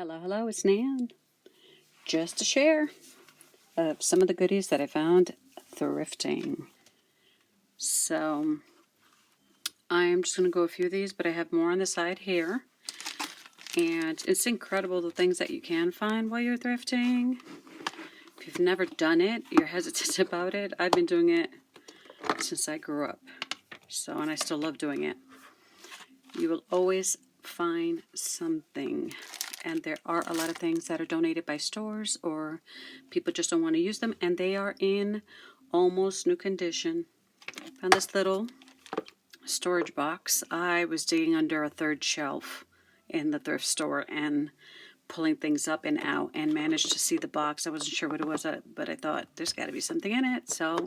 Hello, it's Nan. Just to share of some of the goodies that I found thrifting. So, I'm just going to go a few of these, but I have more on the side here. And it's incredible the things that you can find while you're thrifting. If you've never done it, you're hesitant about it. I've been doing it since I grew up. And I still love doing it. You will always find something. And there are a lot of things that are donated by stores or people just don't want to use them, and they are in almost new condition. Found this little storage box. I was digging under a third shelf in the thrift store and pulling things up and out and managed to see the box. I wasn't sure what it was, but I thought there's got to be something in it. So,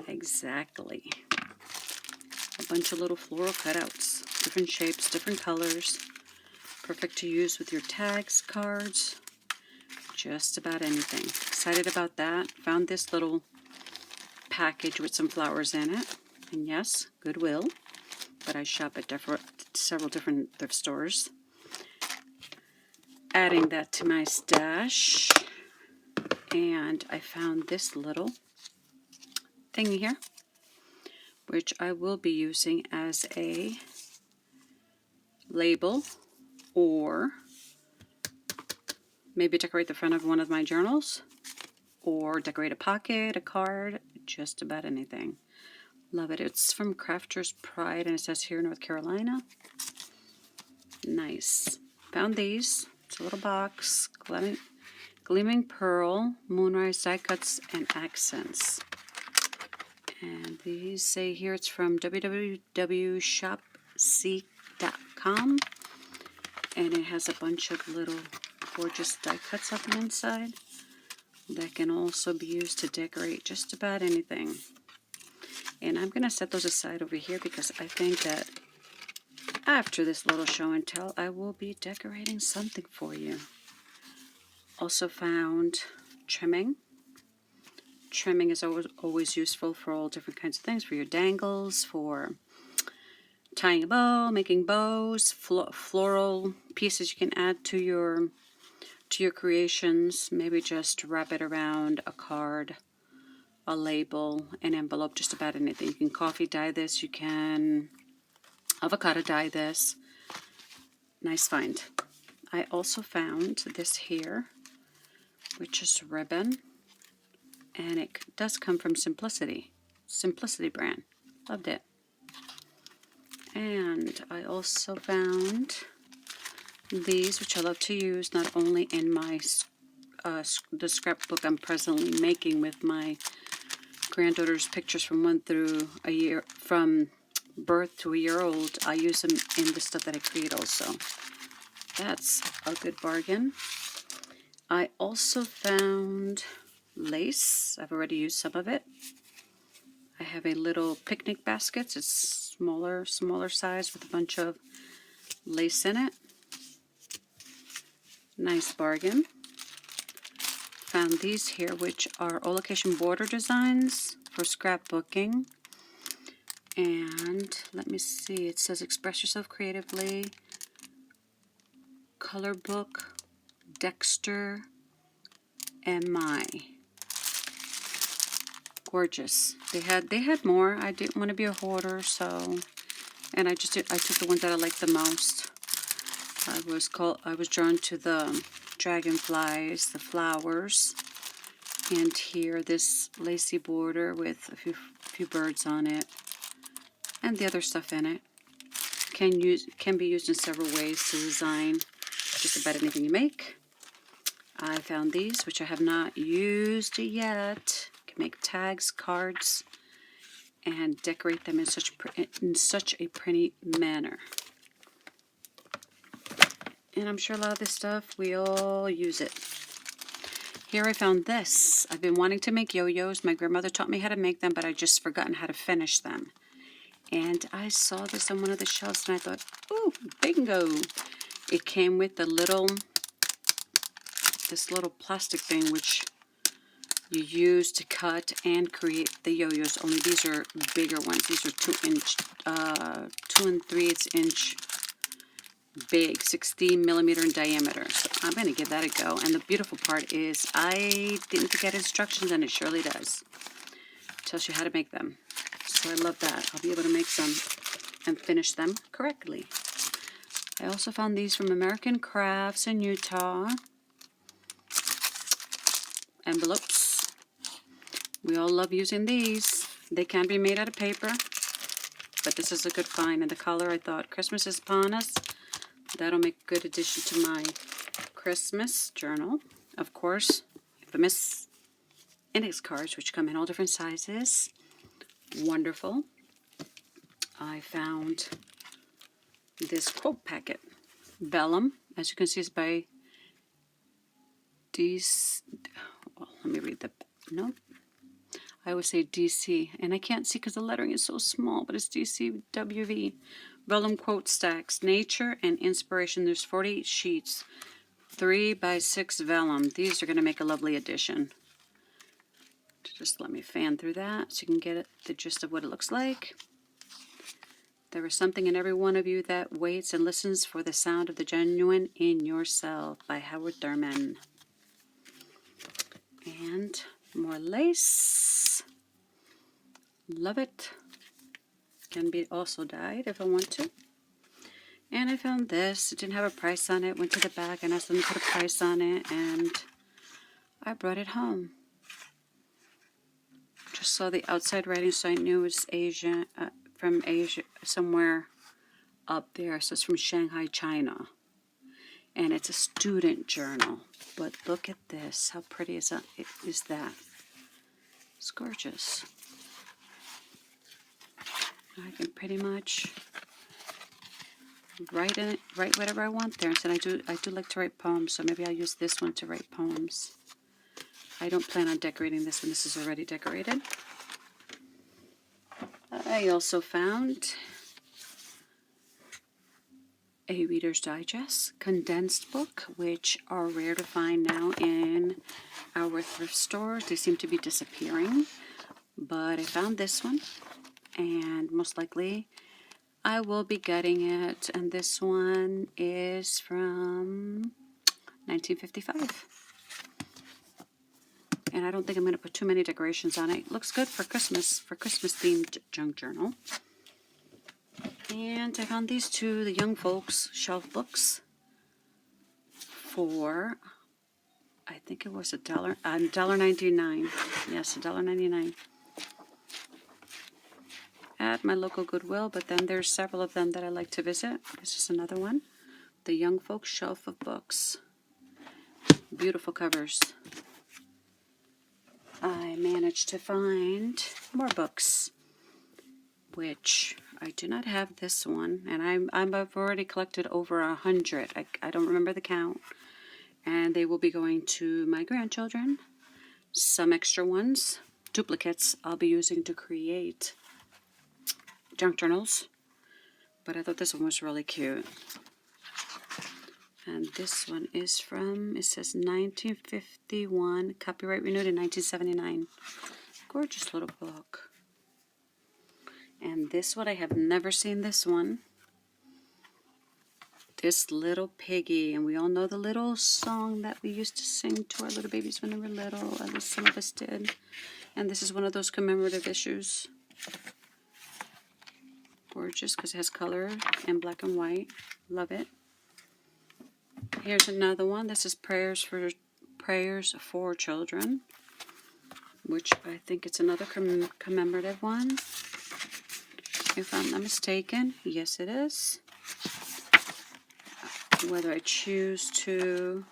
exactly. A bunch of little floral cutouts, different shapes, different colors. Perfect to use with your tags, cards, just about anything. Excited about that. Found this little package with some flowers in it. And yes, Goodwill, but I shop at several different thrift stores. Adding that to my stash. And I found this little thingy here, which I will be using as a label or maybe decorate the front of one of my journals or decorate a pocket, a card, just about anything. Love it. It's from Crafter's Pride and it says here, North Carolina. Nice. Found these. It's a little box. Gleaming Pearl, Moonrise die cuts and accents. And these say here it's from www.shopseek.com. And it has a bunch of little gorgeous die cuts on the inside that can also be used to decorate just about anything. And I'm going to set those aside over here because I think that after this little show and tell, I will be decorating something for you. Also found trimming. Trimming is always useful for all different kinds of things, for your dangles, for tying a bow, making bows, floral pieces you can add to your creations. Maybe just wrap it around a card, a label, an envelope, just about anything. You can coffee dye this, you can avocado dye this. Nice find. I also found this here, which is ribbon, and it does come from Simplicity brand. Loved it. And I also found these, which I love to use not only in my the scrapbook I'm presently making with my granddaughter's pictures from from birth to a year old. I use them in the stuff that I create also. That's a good bargain. I also found lace. I've already used some of it. I have a little picnic basket. It's smaller size with a bunch of lace in it. Nice bargain. Found these here, which are all occasion border designs for scrapbooking. And let me see, it says express yourself creatively, color book, Dexter, and my. Gorgeous. They had more. I didn't want to be a hoarder, so, and I took the ones that I liked the most. I was drawn to the dragonflies, the flowers, and here this lacy border with a few birds on it, and the other stuff in it. Can be used in several ways to design just about anything you make. I found these, which I have not used yet. Make tags, cards, and decorate them in such a pretty manner. And I'm sure a lot of this stuff, we all use it. Here I found this. I've been wanting to make yo-yos. My grandmother taught me how to make them, but I just forgotten how to finish them. And I saw this on one of the shelves, and I thought, ooh, bingo! It came with this little plastic thing, which you use to cut and create the yo-yos. Only these are bigger ones. These are 2 and 3/8 inch big, 16 millimeter in diameter. So I'm going to give that a go. And the beautiful part is I didn't forget instructions, and it surely does. It tells you how to make them. So I love that. I'll be able to make some and finish them correctly. I also found these from American Crafts in Utah. Envelopes. We all love using these. They can be made out of paper, but this is a good find. And the color, I thought, Christmas is upon us. That'll make a good addition to my Christmas journal. Of course, infamous index cards, which come in all different sizes. Wonderful. I found this quote packet. Vellum, as you can see, is by well, let me read the note. I would say DC, and I can't see because the lettering is so small, but it's DCWV. Vellum quote stacks, nature and inspiration. There's 48 sheets, 3 by 6 vellum. These are going to make a lovely addition. Just let me fan through that so you can get the gist of what it looks like. There is something in every one of you that waits and listens for the sound of the genuine in yourself by Howard Thurman. And more lace. Love it. Can be also dyed if I want to. And I found this. It didn't have a price on it. Went to the back and asked them to put a price on it, and I brought it home. Just saw the outside writing, so I knew it was Asia, from Asia, somewhere up there. So it's from Shanghai, China. And it's a student journal. But look at this. How pretty is that? It's gorgeous. I can pretty much write in it, write whatever I want there. And I do like to write poems, so maybe I'll use this one to write poems. I don't plan on decorating this one. This is already decorated. I also found a Reader's Digest condensed book, which are rare to find now in our thrift stores. They seem to be disappearing, but I found this one, and most likely I will be getting it. And this one is from 1955. And I don't think I'm going to put too many decorations on it. It looks good for Christmas themed junk journal. And I found these two, the Young Folks shelf books, for, I think it was $1.99. Yes, $1.99 at my local Goodwill. But then there's several of them that I like to visit. This is another one, the Young Folks shelf of books. Beautiful covers. I managed to find more books, which I do not have this one, and I've already collected over 100. I don't remember the count, and they will be going to my grandchildren. Some extra ones, duplicates, I'll be using to create junk journals, but I thought this one was really cute. And this one is from, it says 1951, copyright renewed in 1979. Gorgeous little book. And this one, I have never seen this one. This Little Piggy. And we all know the little song that we used to sing to our little babies when they were little. At least some of us did. And this is one of those commemorative issues. Gorgeous because it has color and black and white. Love it. Here's another one. This is Prayers for Children, which I think it's another commemorative one. If I'm not mistaken, yes it is. Whether I choose to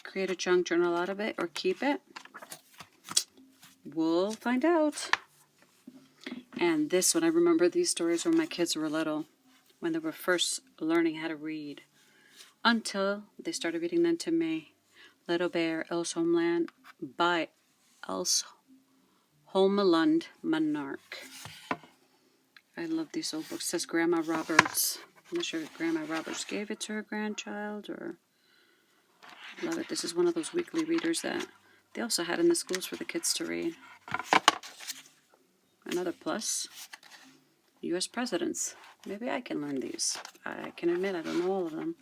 create a junk journal out of it or keep it, we'll find out. And this one, I remember these stories when my kids were little, when they were first learning how to read, until they started reading them to me. Little Bear, Else Homeland, by Else Holmelund Monarch. I love these old books. It says Grandma Roberts. I'm not sure if Grandma Roberts gave it to her grandchild or... Love it. This is one of those weekly readers that they also had in the schools for the kids to read. Another plus. U.S. presidents. Maybe I can learn these. I can admit I don't know all of them.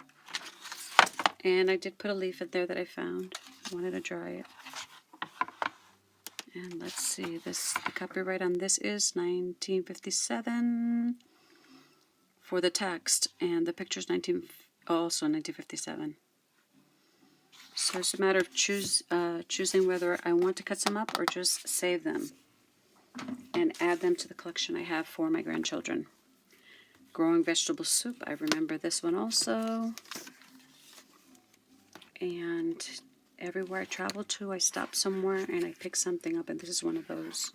And I did put a leaf in there that I found. I wanted to dry it. And let's see, the copyright on this is 1957 for the text, and the picture's also 1957. So it's a matter of choosing whether I want to cut some up or just save them and add them to the collection I have for my grandchildren. Growing vegetable soup, I remember this one also. And everywhere I travel to, I stop somewhere and I pick something up, and this is one of those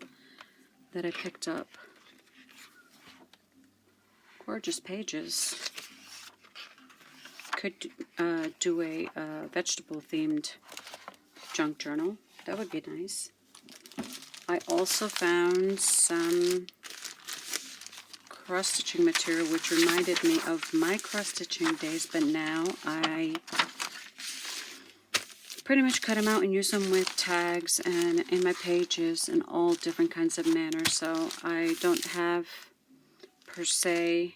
that I picked up. Gorgeous pages. Could do a vegetable-themed junk journal. That would be nice. I also found some cross-stitching material, which reminded me of my cross-stitching days, but now I pretty much cut them out and use them with tags and in my pages in all different kinds of manners. So I don't have, per se,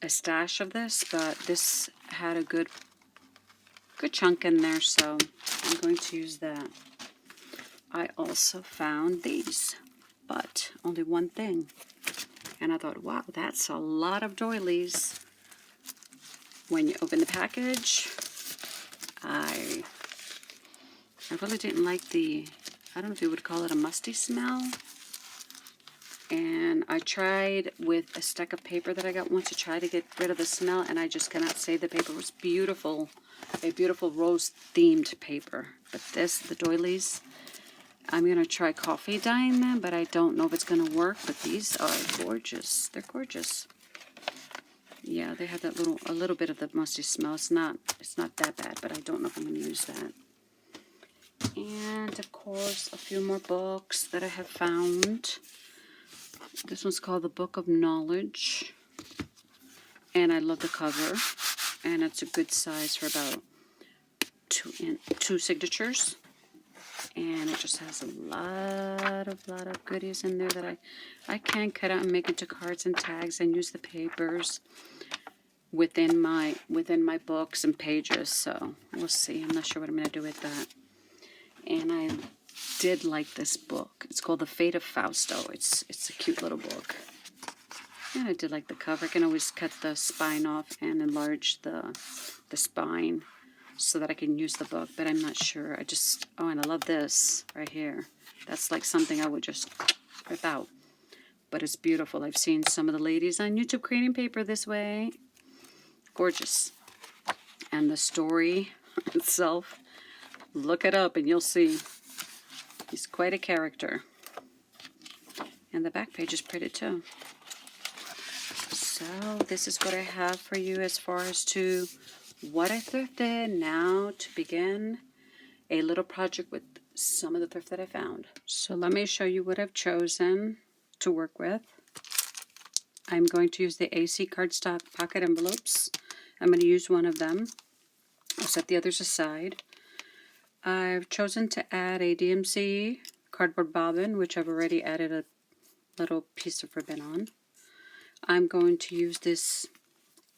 a stash of this, but this had a good chunk in there, so I'm going to use that. I also found these, but only one thing. And I thought, wow, that's a lot of doilies. When you open the package, I really didn't like the, I don't know if you would call it a musty smell. And I tried with a stack of paper that I got once to try to get rid of the smell, and I just cannot say the paper was beautiful. A beautiful rose-themed paper. But this, the doilies, I'm going to try coffee dyeing them, but I don't know if it's going to work. But these are gorgeous. They're gorgeous. Yeah, they have that a little bit of the musty smell. It's not that bad, but I don't know if I'm going to use that. And, of course, a few more books that I have found. This one's called The Book of Knowledge, and I love the cover, and it's a good size for about two signatures, and it just has a lot of goodies in there that I can cut out and make into cards and tags and use the papers within my books and pages. So we'll see. I'm not sure what I'm going to do with that. And I did like this book. It's called The Fate of Fausto. It's a cute little book. And I did like the cover. I can always cut the spine off and enlarge the spine so that I can use the book, but I'm not sure. Oh, and I love this right here. That's like something I would just rip out. But it's beautiful. I've seen some of the ladies on YouTube creating paper this way. Gorgeous. And the story itself, look it up and you'll see. He's quite a character. And the back page is pretty too. So this is what I have for you as far as to what I thrifted. Now to begin a little project with some of the thrift that I found. So let me show you what I've chosen to work with. I'm going to use the AC cardstock pocket envelopes. I'm going to use one of them. I'll set the others aside. I've chosen to add a DMC cardboard bobbin, which I've already added a little piece of ribbon on. I'm going to use this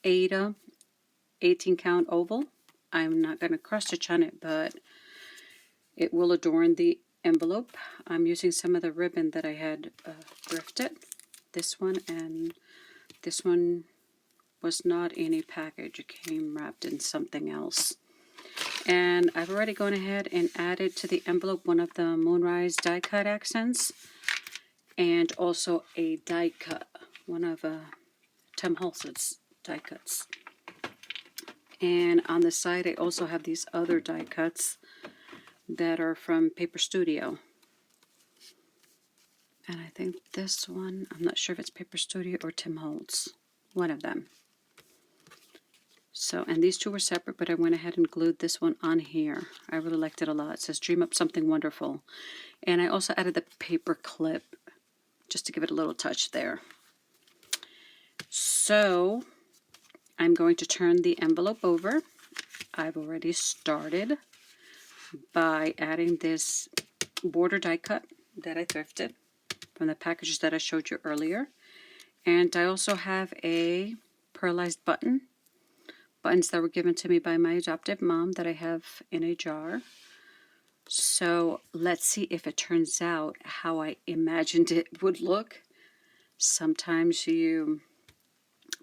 Ada 18 count oval. I'm not going to cross stitch on it, but it will adorn the envelope. I'm using some of the ribbon that I had thrifted. This one and this one was not in a package. It came wrapped in something else. And I've already gone ahead and added to the envelope one of the Moonrise die cut accents and also a die cut, one of Tim Holtz's die cuts. And on the side I also have these other die cuts that are from Paper Studio. And I think this one, I'm not sure if it's Paper Studio or Tim Holtz, one of them. So, and these two were separate, but I went ahead and glued this one on here. I really liked it a lot. It says, "Dream up something wonderful." And I also added the paper clip just to give it a little touch there. So, I'm going to turn the envelope over. I've already started by adding this border die cut that I thrifted from the packages that I showed you earlier. And I also have a pearlized buttons that were given to me by my adoptive mom that I have in a jar. So let's see if it turns out how I imagined it would look. Sometimes you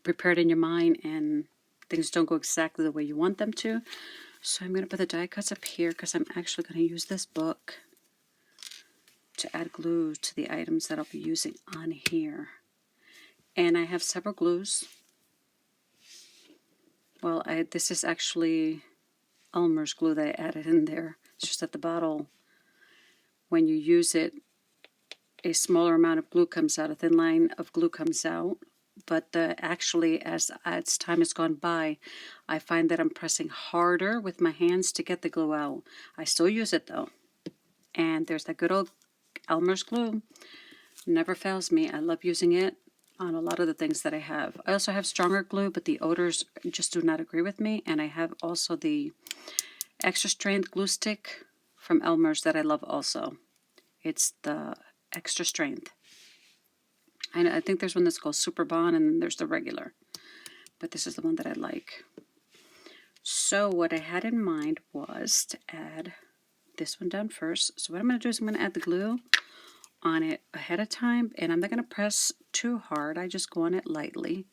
prepare it in your mind and things don't go exactly the way you want them to. So I'm going to put the die cuts up here because I'm actually going to use this book to add glue to the items that I'll be using on here. And I have several glues. Well, this is actually Elmer's glue that I added in there. It's just that the bottle, when you use it, a smaller amount of glue comes out, a thin line of glue comes out. But actually, as time has gone by, I find that I'm pressing harder with my hands to get the glue out. I still use it though. And there's that good old Elmer's glue. Never fails me. I love using it on a lot of the things that I have. I also have stronger glue, but the odors just do not agree with me. And I have also the extra strength glue stick from Elmer's that I love also. It's the extra strength. I think there's one that's called Super Bond, and then there's the regular. But this is the one that I like. So what I had in mind was to add this one down first. So what I'm going to do is I'm going to add the glue on it ahead of time, and I'm not going to press too hard. I just go on it lightly.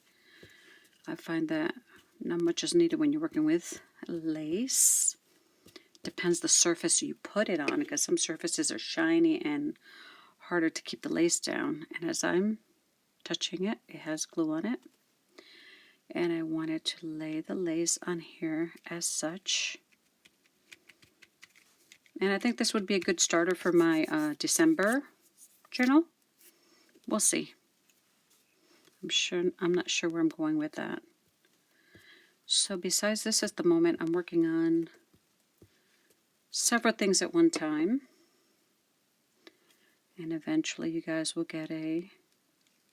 I find that not much is needed when you're working with lace. Depends the surface you put it on, because some surfaces are shiny and harder to keep the lace down. And as I'm touching it, it has glue on it. And I wanted to lay the lace on here as such. And I think this would be a good starter for my December journal. We'll see. I'm not sure where I'm going with that. So besides this, at the moment, I'm working on several things at one time. And eventually you guys will get a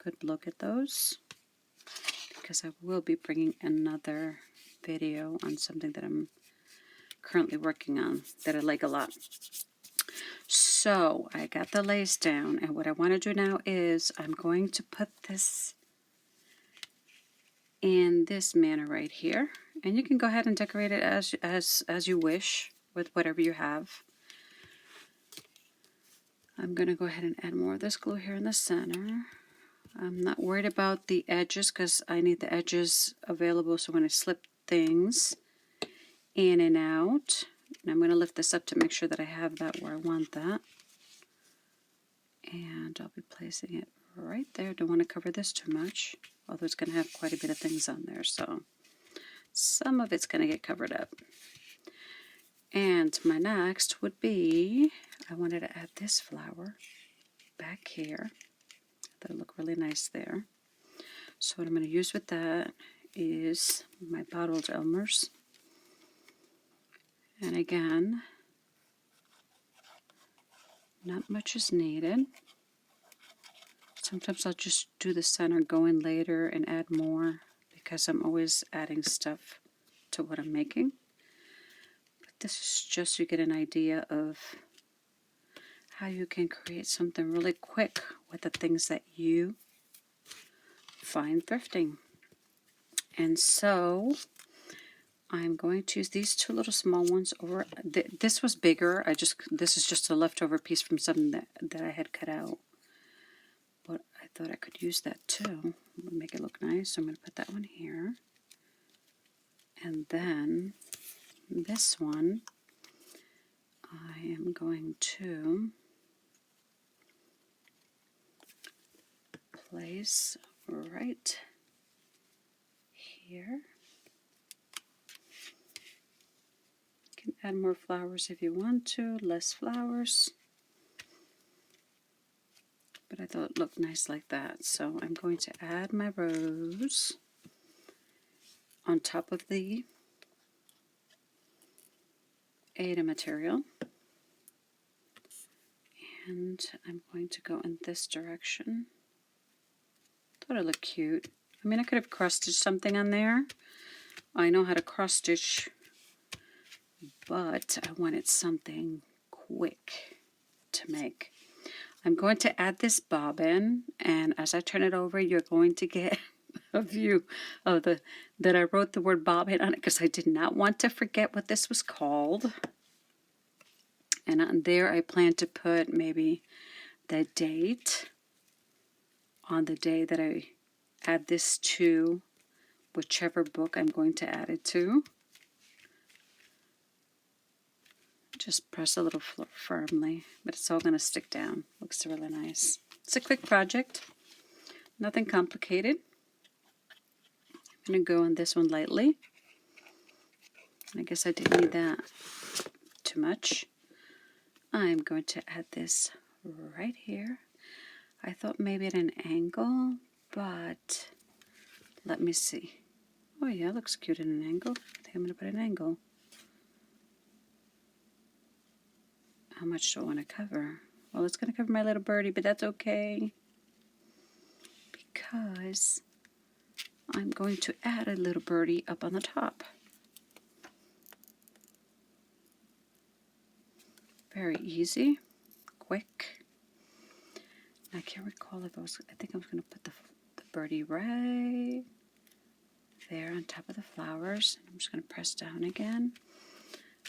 good look at those, because I will be bringing another video on something that I'm currently working on that I like a lot. So I got the lace down, and what I want to do now is I'm going to put this in this manner right here, and you can go ahead and decorate it as you wish with whatever you have. I'm going to go ahead and add more of this glue here in the center. I'm not worried about the edges because I need the edges available so when I slip things in and out. And I'm going to lift this up to make sure that I have that where I want that. And I'll be placing it right there. Don't want to cover this too much, although it's going to have quite a bit of things on there, so some of it's going to get covered up. And my next would be, I wanted to add this flower back here. That'll look really nice there. So what I'm going to use with that is my bottled Elmer's. And again, not much is needed. Sometimes I'll just do the center, go in later and add more, because I'm always adding stuff to what I'm making. But this is just to get an idea of how you can create something really quick with the things that you find thrifting. And so I'm going to use these two little small ones over. This was bigger. This is just a leftover piece from something that I had cut out. But I thought I could use that too. It would make it look nice. So I'm going to put that one here. And then this one, I am going to place right here. You can add more flowers if you want to, less flowers. But I thought it looked nice like that. So I'm going to add my rose on top of the Ada material. And I'm going to go in this direction. Thought it looked cute. I mean, I could have cross-stitched something on there. I know how to cross-stitch, but I wanted something quick to make. I'm going to add this bobbin, and as I turn it over, you're going to get a view of that I wrote the word bobbin on it because I did not want to forget what this was called. And on there, I plan to put maybe the date on the day that I add this to whichever book I'm going to add it to. Just press a little firmly, but it's all going to stick down. Looks really nice. It's a quick project, nothing complicated. I'm going to go on this one lightly. I guess I didn't need that too much. I'm going to add this right here. I thought maybe at an angle, but let me see. Oh yeah, it looks cute at an angle. I think I'm going to put an angle. How much do I want to cover? Well, it's going to cover my little birdie, but that's okay, because I'm going to add a little birdie up on the top. Very easy, quick. I can't recall if I think I was going to put the birdie right there on top of the flowers. I'm just going to press down again.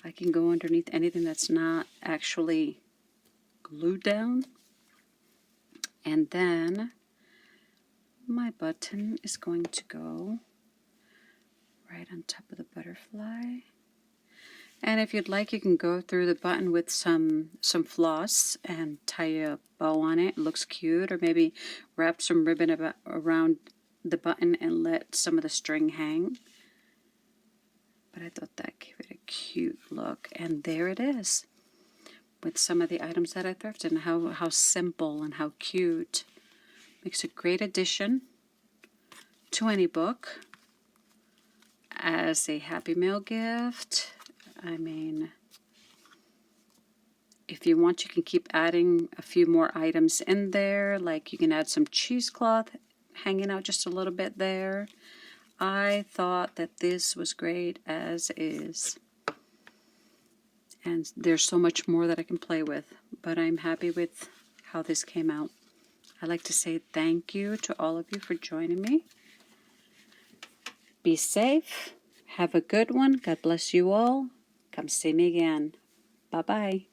I can go underneath anything that's not actually glued down. And then my button is going to go right on top of the butterfly. And if you'd like, you can go through the button with some floss and tie a bow on it. It looks cute. Or maybe wrap some ribbon around the button and let some of the string hang. But I thought that gave it a cute look. And there it is, with some of the items that I thrifted, and how simple and how cute. Makes a great addition to any book as a Happy Meal gift. I mean, if you want, you can keep adding a few more items in there. Like you can add some cheesecloth hanging out just a little bit there. I thought that this was great as is. And there's so much more that I can play with. But I'm happy with how this came out. I'd like to say thank you to all of you for joining me. Be safe. Have a good one. God bless you all. Come see me again. Bye-bye.